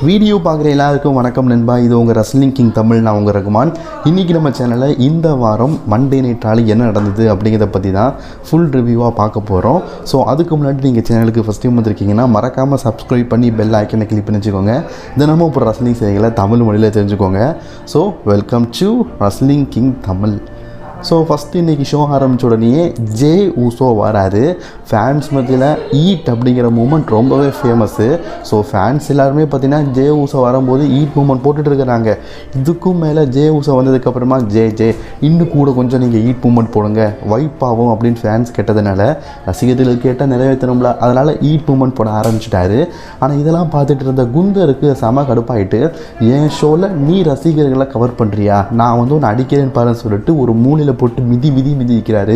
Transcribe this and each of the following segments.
Video பார்க்குற எல்லாருக்கும் வணக்கம் நண்பா. இது உங்கள் ரஸ்லிங் கிங் தமிழ். நான் உங்கள் ரகுமான். இன்றைக்கி நம்ம சேனலில் இந்த வாரம் மண்டே நைட் ராலி என்ன நடந்தது அப்படிங்கிறத பற்றி தான் ஃபுல் ரிவ்யூவாக பார்க்க போகிறோம். ஸோ அதுக்கு முன்னாடி நீங்கள் சேனலுக்கு ஃபஸ்ட் டைம் வந்திருக்கீங்கன்னா மறக்காமல் சப்ஸ்கிரைப் பண்ணி பெல் ஐக்கனை கிளிக் பண்ணி வச்சுக்கோங்க. தினமும் இப்போ ரஸ்லிங் செய்திகளை தமிழ் மொழியில் தெரிஞ்சுக்கோங்க. So welcome to wrestling king Tamil. So first இன்றைக்கி ஷோ ஆரம்பித்த உடனே ஜே ஊசோ வராரு. ஃபேன்ஸ் மத்தியில் ஈட் அப்படிங்கிற மூமெண்ட் ரொம்பவே ஃபேமஸ்ஸு. ஸோ ஃபேன்ஸ் எல்லாருமே பார்த்திங்கன்னா ஜே ஊசோ வரும்போது ஈட் மூமெண்ட் போட்டுட்டு இருக்கிறாங்க. இதுக்கும் மேலே ஜே ஊசோ வந்ததுக்கப்புறமா ஜே இன்னும் கூட கொஞ்சம் நீங்கள் ஈட் மூமெண்ட் போடுங்க, வைப் ஆகும் அப்படின்னு ஃபேன்ஸ் கேட்டதுனால ரசிகர்கள் கேட்டால் நிறைவேற்றணும்ல, அதனால் ஈட் மூமெண்ட் போட ஆரம்பிச்சிட்டாரு. ஆனால் இதெல்லாம் பார்த்துட்டு இருந்த குந்தருக்கு செம கடுப்பாயிட்டு, என் ஷோவில் நீ ரசிகர்களை கவர் பண்ணுறியா, நான் வந்து ஒன்று அடிக்கிறேன்னு பாருன்னு சொல்லிட்டு ஒரு மூலையில் போட்டு மிதிக்கிறாரு.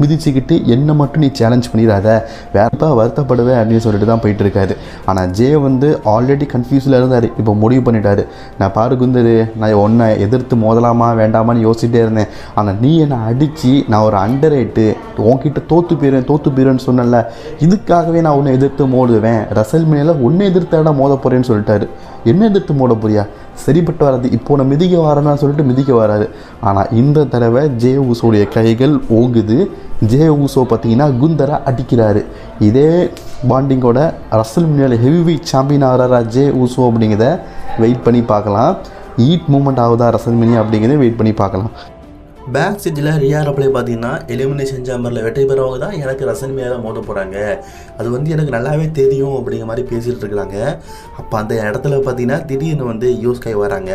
மிதிச்சுக்கிட்டு என்னை மட்டும் நீ சேலஞ்ச் பண்ணிடாத, வேறப்பா வருத்தப்படுவேன் அப்படின்னு சொல்லிட்டு தான் போயிட்டு இருக்காரு. ஆனால் ஜே வந்து ஆல்ரெடி கன்ஃபியூஸில் இருந்தார். இப்போ முடிவு பண்ணிட்டாரு, நான் பாரு குந்தரு, நான் ஒன்றை எதிர்த்து மோதலாமா வேண்டாமான்னு யோசிச்சுட்டே இருந்தேன். ஆனால் நீ என்னை அடித்து நான் ஒரு அண்டர் ரேட்டு உன்கிட்ட தோற்று போயிடுவேன்னு சொன்னல, இதுக்காகவே நான் உன்னை எதிர்த்து மோதுவேன், ரசல்மேனியில் ஒன்றை எதிர்த்தாடா மோத போகிறேன்னு சொல்லிட்டாரு. என்ன எதிர்த்து மோத போறியா, சரிப்பட்டு வராது, இப்போ நான் மிதிக்க வரேன்னு சொல்லிட்டு மிதிக்க வராது. ஆனால் இந்த தடவை ஜே ஊசோடைய கைகள் ஓங்குது. ஜே ஊசோ பார்த்தீங்கன்னா குந்தரை அடிக்கிறாரு. இதே பாண்டிங்கோட ரசல்மேனியில் ஹெவி வெயிட் சாம்பியன் ஆகிறாரா ஜே ஊசோ அப்படிங்கிறத வெயிட் பண்ணி பார்க்கலாம். ஈட் மூமெண்ட் ஆகுதா ரசல்மேனியா அப்படிங்கிறத வெயிட் பண்ணி பார்க்கலாம். பேக் ஸ்டேஜில் ரியா ரப்ளே பார்த்தீங்கன்னா எலிமினேஷன் சாம்பரில் வெற்றி பெறவங்க தான் எனக்கு ரசல்மேனியாவில் மோத போகிறாங்க, அது வந்து எனக்கு நல்லாவே தெரியும் அப்படிங்கிற மாதிரி பேசிகிட்டு இருக்கிறாங்க. அப்போ அந்த இடத்துல பார்த்தீங்கன்னா திடீர்னு வந்து யோஸ்காய் வராங்க.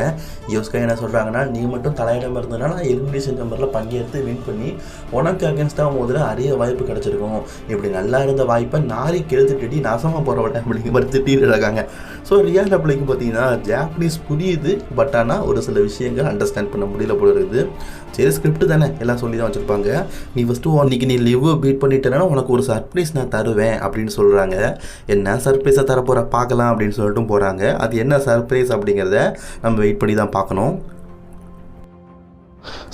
யோஸ்காய் என்ன சொல்கிறாங்கன்னா, நீ மட்டும் தலையிடம் இருந்ததுனால எலிமினேஷன் சாம்பரில் பங்கேற்று வின் பண்ணி உனக்கு அகேன்ஸ்டாக மோதில் அரிய வாய்ப்பு கிடச்சிருக்கும், இப்படி நல்லா இருந்த வாய்ப்பை நாரி கெழுத்துட்டி நாசமாக போகிறவட்ட அப்படிங்கிற மாதிரி திட்டிகிட்டு இருக்காங்க. ஸோ ரியா ரப்ளேக்கு பார்த்தீங்கன்னா ஜாப்பனீஸ் புரியுது, பட் ஆனால் ஒரு சில விஷயங்கள் அண்டர்ஸ்டாண்ட் பண்ண முடியல போல இருக்குது. சரி, ஸ்கிரிப்ட் தானே, எல்லாம் சொல்லி தான் வச்சுருப்பாங்க. நீ ஃபஸ்ட்டு அன்றைக்கி நீ லிவ்வை பீட் பண்ணிட்டேன்னா உனக்கு ஒரு சர்ப்ரைஸ் நான் தருவேன் அப்படின்னு சொல்கிறாங்க. என்ன சர்ப்ரைஸாக தரப்போகிற பார்க்கலாம் அப்படின்னு சொல்லிட்டு போகிறாங்க. அது என்ன சர்ப்ரைஸ் அப்படிங்கிறத நம்ம வெயிட் பண்ணி தான் பார்க்கணும்.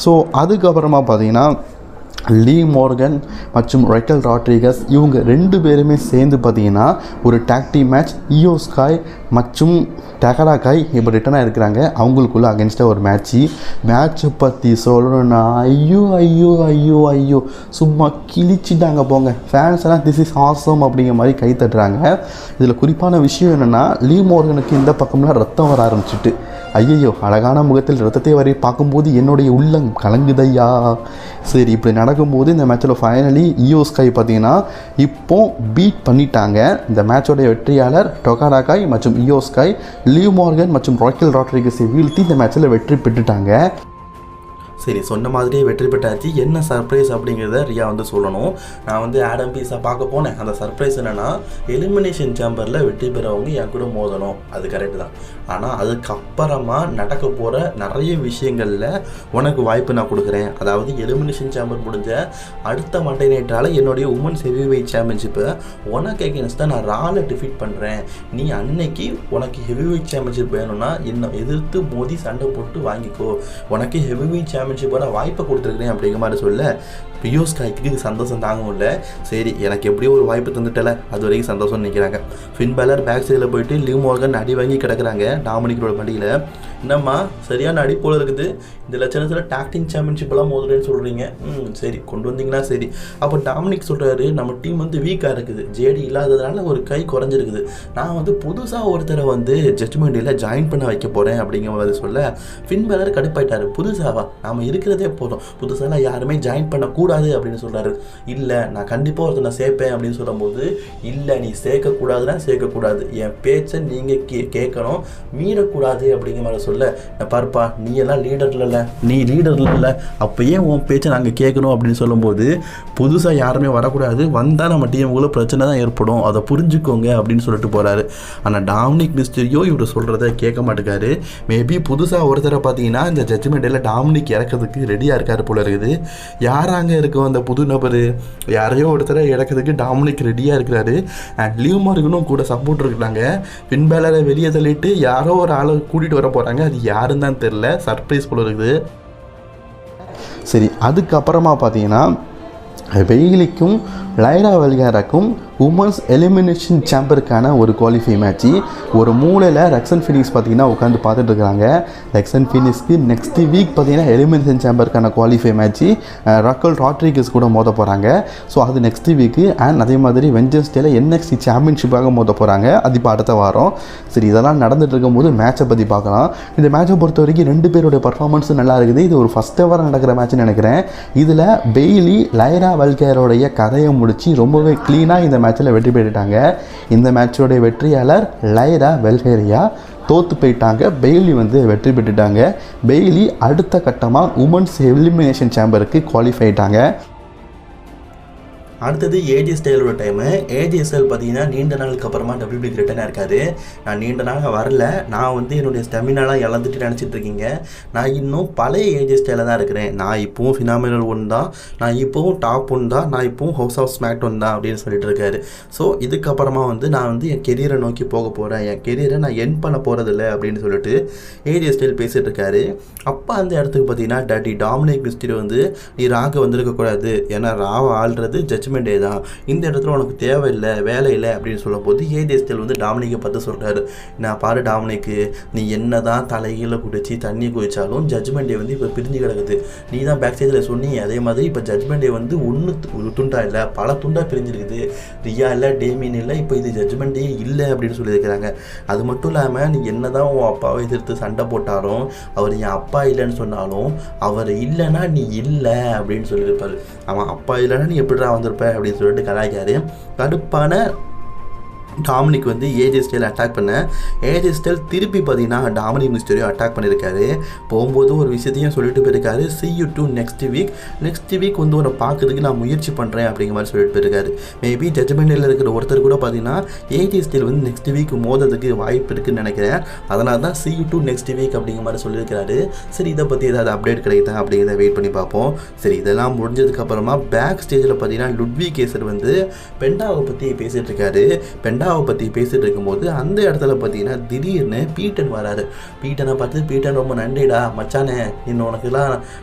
ஸோ அதுக்கப்புறமா பார்த்தீங்கன்னா லீ மோர்கன் மற்றும் ரெக்கல் ராட்ரிகஸ் இவங்க ரெண்டு பேருமே சேர்ந்து பார்த்தீங்கன்னா ஒரு டாக் டீம் மேட்ச் இயோ ஸ்காய் மற்றும் டகராகாய் இப்போ ரிட்டனாக இருக்கிறாங்க. அவங்களுக்குள்ள அகேன்ஸ்டாக ஒரு மேட்ச்சை பற்றி சொல்லணும்னா ஐயோ சும்மா கிழிச்சிட்டாங்க போங்க. ஃபேன்ஸ் எல்லாம் திஸ் இஸ் ஆசம் அப்படிங்கிற மாதிரி கை தட்டுறாங்க. இதில் குறிப்பான விஷயம் என்னென்னா, லீ மோர்கனுக்கு இந்த பக்கம்லாம் ரத்தம் வர ஆரம்பிச்சிட்டு, ஐயையோ அழகான முகத்தில் ரத்தத்தை வரை பார்க்கும்போது என்னுடைய உள்ளம் கலங்குதையா. சரி, இப்படி நடக்கும்போது இந்த மேட்சில் ஃபைனலி இயோ ஸ்காய் பார்த்தீங்கன்னா இப்போ பீட் பண்ணிட்டாங்க. இந்த மேட்சோடைய வெற்றியாளர் டொகாடாகாய் மற்றும் இயோ ஸ்காய் லீ மோர்கன் மற்றும் ராக்கல் ராட்ரிகஸை வீழ்த்தி இந்த மேட்சில் வெற்றி பெற்றுட்டாங்க. சரி, சொன்ன மாதிரியே வெற்றி பெற்றாச்சு. என்ன சர்ப்ரைஸ் அப்படிங்கிறத ரியா வந்து சொல்லணும். நான் வந்து ஆடம் பீஸாக பார்க்க போனேன். அந்த சர்ப்ரைஸ் என்னென்னா, எலிமினேஷன் சாம்பரில் வெற்றி பெறவங்க என் கூட மோதணும், அது கரெக்டு தான். ஆனால் அதுக்கப்புறமா நடக்க போகிற நிறைய விஷயங்களில் உனக்கு வாய்ப்பு நான் கொடுக்குறேன். அதாவது எலிமினேஷன் சாம்பர் முடிஞ்ச அடுத்த மண்டே நைட்டால் என்னுடைய உமன்ஸ் ஹெவி வெயிட் சாம்பியன்ஷிப்பை உனக்கு அகேன்ஸ்டாக நான் ரால டிஃபீட் பண்ணுறேன். நீ அன்னைக்கு உனக்கு ஹெவி வெயிட் சாம்பியன்ஷிப் வேணும்னா என்னை எதிர்த்து மோதி சண்டை போட்டு வாங்கிக்கோ, உனக்கு ஹெவி வெயிட் சாம்பியன்ஷிப்போட வாய்ப்பை கொடுத்துருக்குறேன் அப்படிங்கிற மாதிரி சொல்ல இயோ ஸ்காய்க்கு இது சந்தோஷம் தாங்கவும் இல்லை. சரி, எனக்கு எப்படியோ ஒரு வாய்ப்பு தந்துட்டல, அது வரைக்கும் சந்தோஷம்னு நிற்கிறாங்க. ஃபின் பேலர் பேக் சைடில் போயிட்டு லீவ் மோர்கன் அடி வாங்கி கிடக்குறாங்க டாமினிக்கோட வண்டியில். என்னம்மா சரியான அடி போல் இருக்குது, இந்த லட்சணத்தில் டாக்டிங் சாம்பியன்ஷிப்பெல்லாம் மோதுறேன்னு சொல்கிறீங்க, சரி கொண்டு வந்தீங்கன்னா சரி. அப்போ டாமினிக் சொல்கிறாரு, நம்ம டீம் வந்து வீக்காக இருக்குது, ஜேடி இல்லாததுனால ஒரு கை குறைஞ்சிருக்குது, நான் வந்து புதுசாக ஒருத்தரை வந்து ஜட்ஜ்மெண்ட் டேயில் ஜாயின் பண்ண வைக்க போகிறேன் அப்படிங்கிற மாதிரி சொல்ல ஃபின் பேலர் கடுப்பாயிட்டார். புதுசாவா, நாம் இருக்கிறதே போதும், புதுசாக யாருமே ஜாயின் பண்ணக்கூடாது அப்படின்னு சொல்கிறாரு. இல்லை, நான் கண்டிப்பாக ஒருத்தனை சேர்ப்பேன் அப்படின்னு சொல்லும்போது, இல்லை நீ சேர்க்கக்கூடாதுன்னா சேர்க்கக்கூடாது, என் பேச்சை நீங்கள் கேட்கணும், மீறக்கூடாது அப்படிங்கிற மாதிரி சொல்ல, பார்ப்பா நீ எல்லாம் நீ லீடர் இல்லை, அப்போ ஏன் உன் பேச்சை நாங்கள் கேட்கணும் அப்படின்னு சொல்லும்போது, புதுசாக யாருமே வரக்கூடாது, வந்தால் நம்ம டீமுக்குள்ள பிரச்சனை தான் ஏற்படும், அதை புரிஞ்சுக்கோங்க அப்படின்னு சொல்லிட்டு போகிறாரு. ஆனால் டாமினிக் மிஸ்டரியோ இவர் சொல்கிறத கேட்க மாட்டேங்காரு. மேபி புதுசாக ஒருத்தரை பார்த்தீங்கன்னா இந்த ஜட்ஜ்மெண்ட் டேயில் டாமினிக் இறக்கிறதுக்கு ரெடியாக இருக்கார் போல இருக்குது. யாராங்க இருக்கும் அந்த புது நபர், யாரையோ ஒருத்தரை இறக்கிறதுக்கு டாமினிக் ரெடியாக இருக்கிறாரு. அண்ட் லீவ் மார்கனும் கூட சப்போர்ட் இருக்கிறாங்க. பின் பேலரை வெளியே தள்ளிட்டு யாரோ ஒரு ஆளை கூட்டிகிட்டு வர போகிறாங்க, அது யாருன்னு தான் தெரில, சர்ப்ரைஸ் போல இருக்குது. சரி, அதுக்கப்புறமா பார்த்தீங்கன்னா பெய்லிக்கும் லைரா வெல்கேராக்கும் உமன்ஸ் எலிமினேஷன் சாம்பருக்கான ஒரு குவாலிஃபை மேட்ச்சு. ஒரு மூலையில் ரெக்சன் ஃபினிக்ஸ் பார்த்திங்கன்னா உட்காந்து பார்த்துட்டு இருக்கிறாங்க. ரெக்சன் ஃபினிக்ஸ்க்கு நெக்ஸ்ட் வீக் பார்த்திங்கன்னா எலிமினேஷன் சாம்பருக்கான குவாலிஃபை மேட்ச்சு ரக்கல் ராட்ரிகஸ் கூட மோத போகிறாங்க. ஸோ அது நெக்ஸ்ட் வீக்கு. அண்ட் அதே மாதிரி வெஞ்சன்ஸ்டேல NXT சாம்பியன்ஷிப்பாக மோத போகிறாங்க. அது இப்போ அடுத்த வாரம். சரி, இதெல்லாம் நடந்துட்டு இருக்கும்போது மேட்சை பற்றி பார்க்கலாம். இந்த மேட்சை பொறுத்த வரைக்கும் 2 பேருடைய பர்ஃபார்மன்ஸும் நல்லா இருக்குது. இது ஒரு ஃபஸ்ட் எவர் நடக்கிற மேட்ச்னு நினைக்கிறேன். இதில் பெய்லி லைரா வெல்கேரோடைய கதையை முடித்து ரொம்பவே க்ளீனாக இந்த மேட்ச்சில் வெற்றி பெற்றுட்டாங்க. இந்த மேட்சோடைய வெற்றியாளர் லைரா வெல்கேரியா. தோற்று போயிட்டாங்க. பெய்லி வெற்றி பெற்றுட்டாங்க. பெய்லி அடுத்த கட்டமாக உமன்ஸ் எலிமினேஷன் சாம்பருக்கு குவாலிஃபை ஆயிட்டாங்க. அடுத்தது ஏஜே ஸ்டைலோட டைமு. ஏஜே ஸ்டைல் பார்த்தீங்கன்னா நீண்ட நாளுக்கு அப்புறமா WWEக்கு ரிட்டர்னாக இருக்காரு. நான் நீண்ட நாளாக வரல, நான் என்னுடைய ஸ்டெமினாலாம் இழந்துட்டு நினச்சிட்டு இருக்கீங்க. நான் இன்னும் பழைய ஏஜே ஸ்டைலில் தான் இருக்கிறேன். நான் இப்போவும் ஃபினாமினல் 1 தான், நான் இப்போவும் டாப் 1 தான், நான் இப்போவும் ஹவுஸ் ஆஃப் ஸ்மாக் 1 தான் அப்படின்னு சொல்லிட்டு இருக்காரு. ஸோ இதுக்கப்புறமா நான் என் கெரியரை நோக்கி போக போகிறேன், என் கெரியரை நான் என் பண்ண போகிறதில்ல அப்படின்னு சொல்லிட்டு ஏஜே ஸ்டைல் பேசிகிட்டு இருக்காரு. அப்போ அந்த இடத்துக்கு பார்த்தீங்கன்னா டாமினிக் மிஸ்டீரியோ நீ ராக வந்திருக்கக்கூடாது, ஏன்னா ராவை ஆள்றது ஜட்ஜ்மெண்டே தான், இந்த இடத்துல உனக்கு தேவையில்லை, வேலை இல்லை அப்படின்னு சொல்லும் போது ஏஜே ஸ்டைல் டாமினிக்கை பார்த்து சொல்கிறாரு, நான் பாரு டாமினிக்கு, நீ என்ன தான் தலைகீழ குடிச்சு தண்ணி குடித்தாலும் ஜட்ஜ்மெண்டே இப்போ பிரிஞ்சு கிடக்குது. நீ தான் பேக் ஸ்டேஜில் சொன்னி, அதே மாதிரி இப்போ ஜட்ஜ்மெண்டே ஒரு துண்டா இல்லை, பல துண்டாக பிரிஞ்சிருக்குது. ரியா இல்லை, டேமியன் இல்லை, இப்போ இது ஜட்ஜ்மெண்ட்டே இல்லை அப்படின்னு சொல்லியிருக்கிறாங்க. அது மட்டும் இல்லாமல் நீ என்ன தான் உன் அப்பாவை எதிர்த்து சண்டை போட்டாலும், அவர் என் அப்பா இல்லைன்னு சொன்னாலும், அவர் இல்லைன்னா நீ இல்லை அப்படின்னு சொல்லியிருப்பார். அவன் அப்பா இல்லைன்னா நீ எப்படிடா வந்திருப்ப அப்படின்னு சொல்லிட்டு கலாய்க்காரு. கடுப்பான டாமினிக் ஏஜே ஸ்டைல் அட்டாக் பண்ண, ஏஜே ஸ்டைல் திருப்பி பார்த்தீங்கன்னா டாமினிக் மிஸ்டீரியோ அட்டாக் பண்ணியிருக்காரு. போகும்போது ஒரு விஷயத்தையும் சொல்லிட்டு போயிருக்காரு, see you to next week உன்னை பார்க்கறதுக்கு நான் முயற்சி பண்ணுறேன் அப்படிங்கிற மாதிரி சொல்லிட்டு போயிருக்காரு. மேபி ஜட்ஜ்மெண்டில் இருக்கிற ஒருத்தர் கூட பார்த்தீங்கன்னா ஏஜே ஸ்டைல் நெக்ஸ்ட் வீக் மோதத்துக்கு வாய்ப்பு இருக்குன்னு நினைக்கிறேன். அதனால தான் see you to next week அப்படிங்கிற மாதிரி சொல்லியிருக்காரு. சரி, இதை பற்றி ஏதாவது அப்டேட் கிடைக்குதா அப்படிங்கிறத வெயிட் பண்ணி பார்ப்போம். சரி, இதெல்லாம் முடிஞ்சதுக்கப்புறமா பேக் ஸ்டேஜில் பார்த்தீங்கன்னா லுட்விக் கேசர் பெண்டாவை பற்றி பேசிகிட்டு இருக்காரு. பெண்டாவை பற்றி பேசிகிட்டு இருக்கும்போது அந்த இடத்துல பார்த்தீங்கன்னா திடீர்னு பீட்டன் வராரு. பீட்டனை பார்த்து, பீட்டன் ரொம்ப நன்றிடா மச்சானே, இன்னும் உனக்குலாம்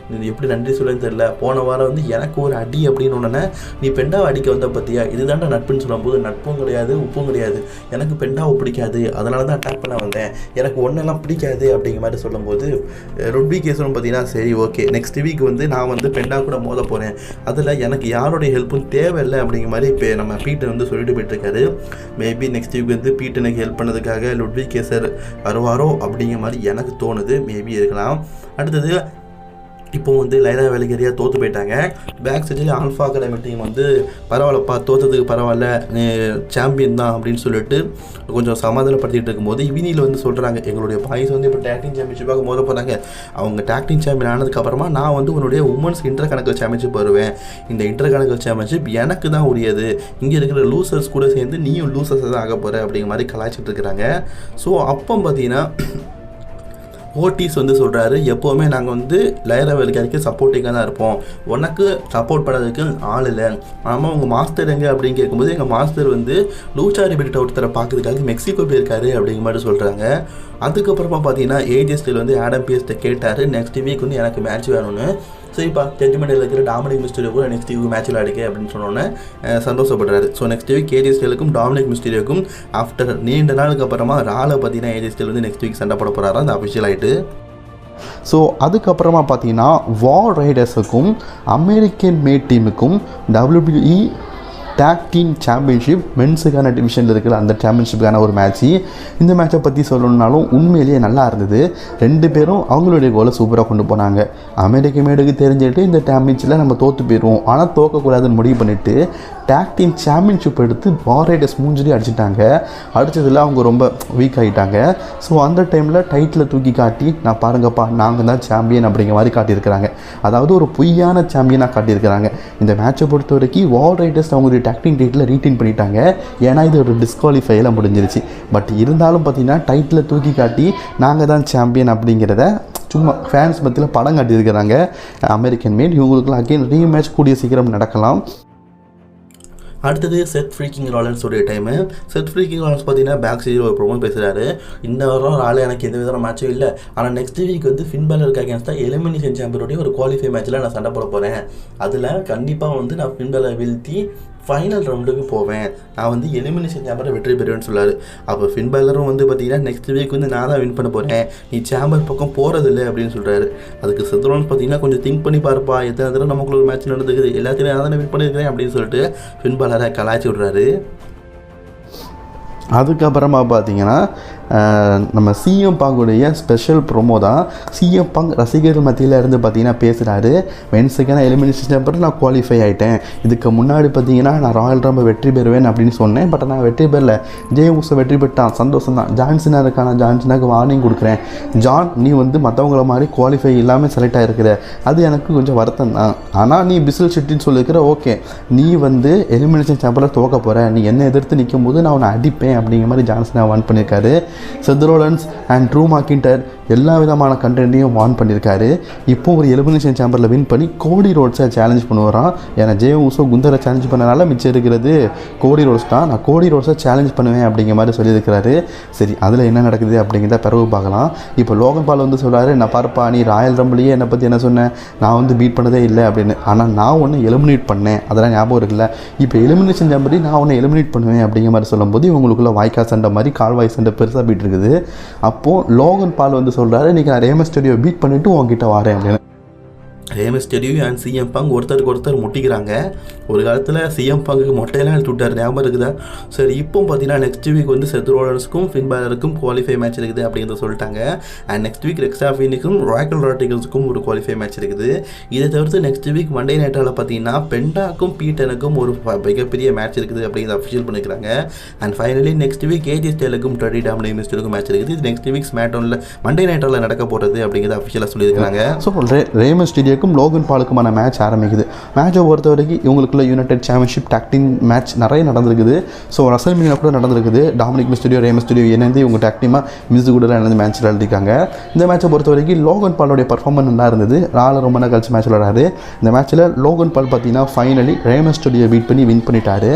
எப்படி நன்றி சொல்லுன்னு தெரியல, போன வாரம் எனக்கு ஒரு அடி அப்படின்னு உடனே நீ பெண்டாவை அடிக்க வந்த பற்றியா, இதுதான்டா நட்புன்னு சொல்லும்போது, நட்பும் கிடையாது உப்பும் கிடையாது, எனக்கு பெண்டாவை பிடிக்காது, அதனால தான் அட்டாக் பண்ண வந்தேன், எனக்கு ஒன்றெல்லாம் பிடிக்காது அப்படிங்கிற மாதிரி சொல்லும்போது லுட்விக் கேசரும் பார்த்தீங்கன்னா சரி ஓகே, நெக்ஸ்ட் வீக் நான் பெண்டா கூட மோத போகிறேன், அதில் எனக்கு யாருடைய ஹெல்ப்பும் தேவையில்லை அப்படிங்கிற மாதிரி இப்போ நம்ம பீட்டன் சொல்லிட்டு போயிட்டுருக்காரு. மேபி நெக்ஸ்ட் வீக் பீட்டனுக்கு ஹெல்ப் பண்ணதுக்காக லுட்விக் கேசர் வருவாரோ அப்படிங்கிற மாதிரி எனக்கு தோணுது. மேபி இருக்கலாம். அடுத்தது இப்போ லைரா வெல்கேரியா தோற்று போயிட்டாங்க. பேக் ஸ்டேஜில் ஆல்ஃபா அகாடமி டீம் பரவாயில்லப்பா, தோற்றதுக்கு பரவாயில்ல, சாம்பியன் தான் அப்படின்னு சொல்லிட்டு கொஞ்சம் சமாதானப்படுத்திட்டு இருக்கும்போது இவனியில் சொல்கிறாங்க, எங்களுடைய பாய்ஸ் இப்போ டேக்டிங் சாம்பியன்ஷிப்பாக மோத போகிறாங்க, அவங்க டேக்டிங் சாம்பியன் ஆனதுக்கப்புறமா நான் உன்னுடைய உமன்ஸ் இன்டர் கணக்கு சாம்பியன்ஷிப் வருவேன், இந்த இன்டர் கணக்கு சாம்பியன்ஷிப் எனக்கு தான் உரியது, இங்கே இருக்கிற லூசர்ஸ் கூட சேர்ந்து நீயும் லூசர்ஸ் தான் ஆக போகிற அப்படிங்கிற மாதிரி கலாய்ச்சிட்டு இருக்கிறாங்க. ஸோ அப்போ பார்த்தீங்கன்னா ஓட்டிஸ் சொல்கிறாரு, எப்போவுமே நாங்கள் லைரா வெல்கேரிக்கு சப்போர்ட்டிங்காக தான் இருப்போம், உனக்கு சப்போர்ட் பண்ணுறதுக்கு ஆள் இல்லை, ஆமாம் உங்கள் மாஸ்டர் எங்கே அப்படின்னு கேட்கும்போது எங்கள் மாஸ்டர் லூச்சா ரிபீட்ட ஒருத்தரை பார்க்கறதுக்காக மெக்சிகோ போயிருக்காரு அப்படிங்கிற மாதிரி சொல்கிறாங்க. அதுக்கப்புறமா பார்த்தீங்கன்னா ஏஜே ஸ்டைல் ஆடம் பியர்ஸ்ட்டை கேட்டார், நெக்ஸ்ட் வீக் எனக்கு மேட்ச் வேணும்னு. சரிப்பா, ஜட்ஜ்மெண்டில் இருக்கிற டாமினிக் மிஸ்டீரியோ கூட நெக்ஸ்ட் வீக் மேட்ச்சில் அடிக்க அப்படின்னு சொன்னோன்னே சந்தோஷப்படுறாரு. ஸோ நெக்ஸ்ட் வீக் ஏஜே ஸ்டைலுக்கும் டாமினிக் மிஸ்டீரியோக்கும் ஆஃப்டர் நீண்ட நாளுக்கு அப்புறமா ராவில் பார்த்தீங்கன்னா ஏஜே ஸ்டைல் நெக்ஸ்ட் வீக் சண்டை போட போகிறாரா, அந்த அஃபிஷியல் ஆகிட்டு. ஸோ அதுக்கப்புறமா பார்த்தீங்கன்னா வார் ரைடர்ஸுக்கும் அமெரிக்கன் மேட் டீமுக்கும் WWE டேக் டீம் சாம்பியன்ஷிப் மென்ஸுக்கான டிவிஷனில் இருக்கிற அந்த சாம்பியன்ஷிப்புக்கான ஒரு மேட்ச்சு. இந்த மேட்சை பற்றி சொல்லணுன்னாலும் உண்மையிலேயே நல்லா இருந்தது. 2 பேரும் அவங்களுடைய கோலை சூப்பராக கொண்டு போனாங்க. அமெரிக்க மேடுக்கு தெரிஞ்சுட்டு இந்த சாம்பியன்ஷிப்பில் நம்ம தோற்று போயிடுவோம், ஆனால் தோக்கக்கூடாதுன்னு முடிவு பண்ணிவிட்டு டேக் டீம் சாம்பியன்ஷிப் எடுத்து வார் ரைடர்ஸ் மூஞ்சிலே அடிச்சிட்டாங்க. அடித்ததில் அவங்க ரொம்ப வீக் ஆகிட்டாங்க. ஸோ அந்த டைமில் டைட்டில் தூக்கி காட்டி, நான் பாருங்கப்பா நாங்கள் தான் சாம்பியன் அப்படிங்கிற மாதிரி காட்டியிருக்கிறாங்க. அதாவது ஒரு பொய்யான சாம்பியனாக காட்டியிருக்கிறாங்க. இந்த மேட்சை பொறுத்த வரைக்கும் வார் ரைடர்ஸ் அவங்களுடைய டேக்டிங் டைட்டில் ரீட்டைன் பண்ணிட்டாங்க. ஏன்னா இது ஒரு டிஸ்குவாலிஃபையில் முடிஞ்சிருச்சு. பட் இருந்தாலும் பார்த்தீங்கன்னா டைட்டில் தூக்கி காட்டி நாங்கள் தான் சாம்பியன் அப்படிங்கிறத சும்மா ஃபேன்ஸ் மத்தியில் படம் காட்டியிருக்கிறாங்க அமெரிக்கன் மேட். இவங்களுக்குலாம் அகெயின் ரீமேட்ச் கூடிய சீக்கிரம் நடக்கலாம். அடுத்தது செத் ஃப்ரீக்கிங் ராலன்ஸ் உடைய டைமு. செத் ஃப்ரீக்கிங் ராலன்ஸ் பார்த்தீங்கன்னா பேக் சைடில் ஒரு ப்ரோமோ பேசுகிறாரு. இந்த வாரம் ஆள் எனக்கு எந்த விதமான மேட்சும் இல்லை, ஆனால் நெக்ஸ்ட் வீக் வந்து ஃபின் பேலருக்கு அகேன்ஸ்டாக எலிமினேஷன் சாம்பியனுடைய ஒரு குவாலிஃபை மேட்ச்சில் நான் சண்டை போட போகிறேன். அதில் கண்டிப்பாக வந்து நான் ஃபின் பேலரை வீழ்த்தி ஃபைனல் ரவுண்டுக்கு போவேன், நான் வந்து எலிமினேஷன் சாம்பரை வெற்றி பெறுவேன்னு சொல்லார். அப்போ ஃபின் பேலரும் வந்து பார்த்தீங்கன்னா நெக்ஸ்ட் வீக் வந்து நான் தான் வின் பண்ண போகிறேன், நீ சாம்பர் பக்கம் போகிறதில்லை அப்படின்னு சொல்கிறாரு. அதுக்கு செத் ரோலன்ஸ் பார்த்தீங்கன்னா கொஞ்சம் திங்க் பண்ணி பார்ப்பா, எத்தனை தடவை நமக்குள்ள ஒரு மேட்ச் நடந்துக்குது, எல்லாத்தையும் நான் தானே வின் பண்ணியிருக்கிறேன் அப்படின்னு சொல்லிட்டு ஃபின் பேலரை கலாய்ச்சி விட்றாரு. அதுக்கப்புறமா பார்த்தீங்கன்னா நம்ம சிஎம் பாங்குடைய ஸ்பெஷல் ப்ரோமோ தான். சிஎம் பாங் ரசிகர்கள் மத்தியில் இருந்து பார்த்தீங்கன்னா பேசுகிறாரு, மென்ஸுக்கான எலிமினேஷன் சாம்பர் நான் குவாலிஃபை ஆகிட்டேன், இதுக்கு முன்னாடி பார்த்தீங்கன்னா நான் ராயல் ரம்பிள் வெற்றி பெறுவேன் அப்படின்னு சொன்னேன், பட் நான் வெற்றி பெறல, ஜே ஊசோ வெற்றி பெற்றான், சந்தோஷம் தான். ஜான்சனாக இருக்கான, ஜான்சனாக்கு வார்னிங் கொடுக்குறேன், ஜான் நீ வந்து மற்றவங்கள மாதிரி குவாலிஃபை இல்லாமல் செலக்ட் ஆகிருக்கிற, அது எனக்கு கொஞ்சம் வருத்தம் தான், ஆனால் நீ பிசில் ஷெட்டின்னு சொல்லியிருக்கிற, ஓகே நீ வந்து எலிமினேஷன் சாம்பரில் துவக்க போகிற, நீ என்னை எதிர்த்து நிற்கும் போது நான் உன்னை அடிப்பேன் அப்படிங்கிற மாதிரி ஜான்சனாக வார்ன் பண்ணியிருக்காரு. செத் ரோலன்ஸ் அண்ட் ட்ரூ மாக்கின்டர் எல்லா விதமான கண்டென்ட்டையும் வார்ன் பண்ணியிருக்காரு. இப்போ ஒரு எலிமினேஷன் சாம்பரில் வின் பண்ணி கோடி ரோட்ஸை சேலஞ்ச் பண்ணுவாராம். ஏன்னா ஜே ஊசோ குந்தரை சேலஞ்ச் பண்ணனால மிச்சம் இருக்கிறது கோடி ரோட்ஸ் தான், நான் கோடி ரோட்ஸை சேலஞ்ச் பண்ணுவேன் அப்படிங்கிற மாதிரி சொல்லியிருக்கிறாரு. சரி, அதில் என்ன நடக்குது அப்படிங்கிறத பிறகு பார்க்கலாம். இப்போ லோகன் பால் வந்து சொல்கிறாரு, நான் பார்ப்பா நீ ராயல் ரம்பிளையே என்னை பற்றி என்ன சொன்னேன், நான் வந்து பீட் பண்ணதே இல்லை அப்படின்னு, ஆனால் நான் ஒன்று எலிமினேட் பண்ணேன், அதெல்லாம் ஞாபகம் இருக்குல்ல, இப்போ எலிமினேஷன் சாம்பரி நான் ஒன்று எலிமினேட் பண்ணுவேன் அப்படிங்கிற மாதிரி சொல்லும்போது இவங்களுக்குள்ள வாய்க்கா சண்டை மாதிரி கால்வாய் சண்டை பெருசாக பீட் இருக்குது. அப்போது லோகன் பால் வந்து சொல்கிறாரு, இன்றைக்கி நான் ரே மிஸ்டீரியோ பீட் பண்ணிவிட்டு உங்ககிட்ட வரேன் அப்படின்னு. ரே மிஸ்டீரியோ அண்ட் சிஎம் பங்க் ஒருத்தருக்கு ஒருத்தர் முட்டிக்கிறாங்க. ஒரு காலத்தில் சிஎம் பங்குக்கு மொட்டையெல்லாம் எடுத்து விட்டார், ஞாபகம் இருக்குதா? சரி, இப்போ பார்த்தீங்கன்னா நெக்ஸ்ட் வீக் வந்து செத் ரோலன்ஸுக்கும் ஃபின் பேலருக்கும் குவாலிஃபை மேட்ச் இருக்குது அப்படிங்கிறத சொல்லிட்டாங்க. அண்ட் நெக்ஸ்ட் வீக் ரெக்ஸா ஃபீனிக்கும் ராக்கல் ராட்டிகல்ஸுக்கும் ஒரு குவாலிஃபை மேட்ச் இருக்குது. இதை தவிர்த்து நெக்ஸ்ட் வீக் மண்டே நைட்டால் பார்த்தீங்கன்னா பெண்டாக்கும் பீட்டனுக்கும் ஒரு மிகப்பெரிய மேட்ச் இருக்குது அப்படிங்கிறத அஃபிஷியல் பண்ணிக்கிறாங்க. And finally next week AJ ஸ்டைலுக்கும் டர்டி டாமினிக் மிஸ்டருக்கும் மேட்ச் இருக்குது. இது நெக்ஸ்ட் வீக் ஸ்மாக்டவுனில் மண்டே நைட்டால் நடக்க போகிறது அப்படிங்கிறத அஃபிஷியலாக சொல்லியிருக்காங்க. ஸோ ரே மிஸ்டீரியோ லோகன் பாலுக்குமான மேட்ச் ஆரம்பிக்குது. மேட்சை பொறுத்த வரைக்கும் இவங்களுக்குள்ள யுனைடெட் சாம்பியன்ஷிப் டாக்டிங் மேட்ச் நிறைய நடந்திருக்குது. ஸோ ரசல்மேனியா கூட நடந்திருக்குது. டாமினிக் மிஸ்டீரியோ ரே மிஸ்டீரியோ இணைந்து இவங்க டாக்டிமாக மிஸ் கூட இணைந்து மேட்ச் விளையாடிருக்காங்க. இந்த மேட்சை பொறுத்த வரைக்கும் லோகன் பாலோடைய பர்ஃபார்மன்ஸ் நல்லா இருந்தது. ரொம்ப நாள் கழிச்சு மேட்ச் விளையாடாரு. இந்த மேட்ச்சில் லோகன் பால் பார்த்தீங்கன்னா ஃபைனலி ரே மிஸ்டீரியோ பீட் பண்ணி வின் பண்ணிட்டாரு.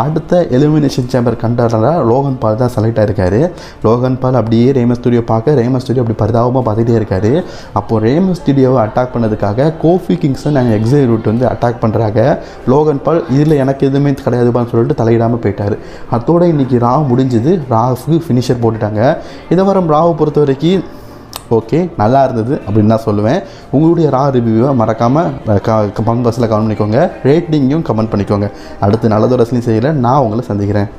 அடுத்த எலிமினேஷன் சேம்பர் கண்டறில் லோகன் பால் தான் செலக்ட் ஆகிருக்காரு. லோகன் பால் அப்படியே ரே மிஸ்டீரியோ பார்க்க ரே மிஸ்டீரியோ அப்படி பரிதாபமாக பார்த்துட்டே இருக்காரு. அப்போது ரே மிஸ்டீரியோவை அட்டாக் பண்ணதுக்காக கோஃபி கிங்ஸன் அண்ட் எக்ஸே ரூட் வந்து அட்டாக் பண்ணுறாங்க. லோகன் பால் இதில் எனக்கு எதுவுமே கிடையாதுப்பான்னு சொல்லிட்டு தலையிடாமல் போயிட்டார். அதோடு இன்றைக்கி ராவ் முடிஞ்சுது. ராவுக்கு ஃபினிஷர் போட்டுட்டாங்க. இதை வர ராவை பொறுத்த வரைக்கும் ஓகே நல்லா இருந்தது அப்படின்னு தான் சொல்லுவேன். உங்களுடைய ரா ரிவ்யூவை மறக்காமல் கமெண்ட் பாக்ஸில் கமெண்ட் பண்ணிக்கோங்க. ரேட்டிங்கையும் கமெண்ட் பண்ணிக்கோங்க. அடுத்து நல்லதொரு ரசனையும் செய்யலை நான் உங்களை சந்திக்கிறேன்.